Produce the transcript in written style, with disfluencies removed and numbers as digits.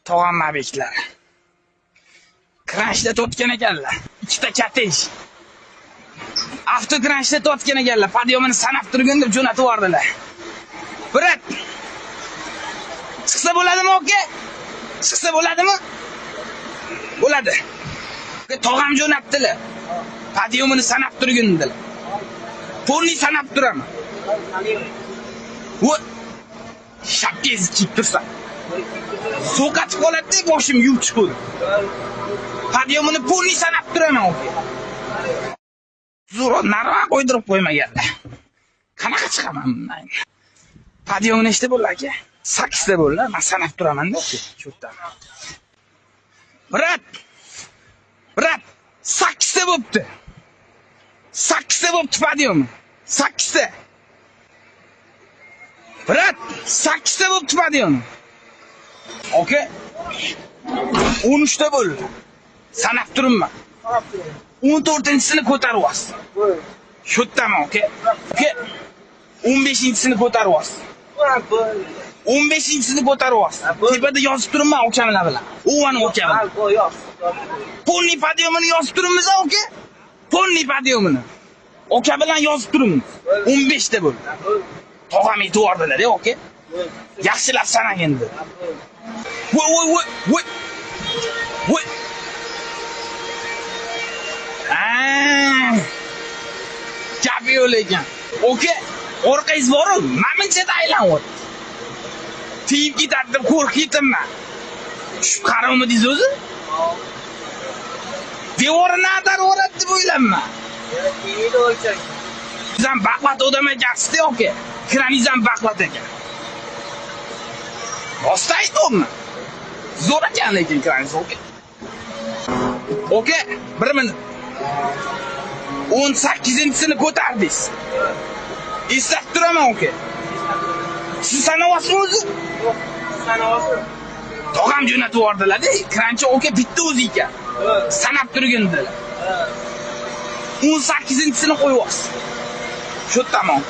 Tog'am mabeklar. Kranchda totgan ekanlar. Ikkita katta ish. Avtokranchda totgan ekanlar. Podyomini sanab turgan deb jo'natib yubordilar. Brat. Chiqsa bo'ladimi, oka? Chiqsa bo'ladimi? Bo'ladi. Tog'am jo'natdilar. Podyomini sanab turgandilar. To'rni sanab turaman. Voy. Shapkangizni kiyib tursa. So'qatib qoladi-da, boshim yuvib chiqadi. Podyomini to'rni sanab turaman, oka. Zo'r narva qo'ydirib qo'ymaganlar. Qanaqa chiqaman bundan? Podyom nechta bo'ldi aka? 8 ta bo'ldi. Men sanab turaman-da, shu yerda. Brat, 8 ta bo'pti. 8 ta bo'pti podyom. 8 ta. Brat, 8 ta bo'pti podyom. Oka. 13 ta bo'ldi. Sanab turibman. 14-sini ko'tarib olsin. Shu yerdaman, oka. Oka. 15-sini ko'tarib olsin. 15-sini ko'tarib olsin. Tepada yozib turibman okamlar bilan. O'vani oka bilan. Ponni podyomini yozib turibmiz, oka. Ponni podyomini. Oka bilan yozib turibmiz. 15 ta bo'ldi. Tog'am aytib yubordilar, oka. Yaxshilab sanang endi. Voy. Gapi yo'q ekan. Oka, orqangiz borib, maminchada aylanib. Tiyib ketadi deb qo'rqib ketibman. Tushib qaramidingiz o'zi? Devorni atar o'radi deb o'ylayman. Kiyidi o'lchang. Sizam baqvat odam ekansizda, oka. Kraningiz ham baqvat ekan. Rost aytdimmi? Zo'r ekan lekin kraningiz, oka. Oka, 1 minut. 18-sini ko'tardingiz. Eslab turaman, oka. Siz sanavasiz o'zi? Yo'q, sanavasiz. Tog'am jo'natib yubordilar-da, kranchi oka bitta o'zi ekan. Sanab turgandilar. 18-sini qo'yib olsin. Shu tamom.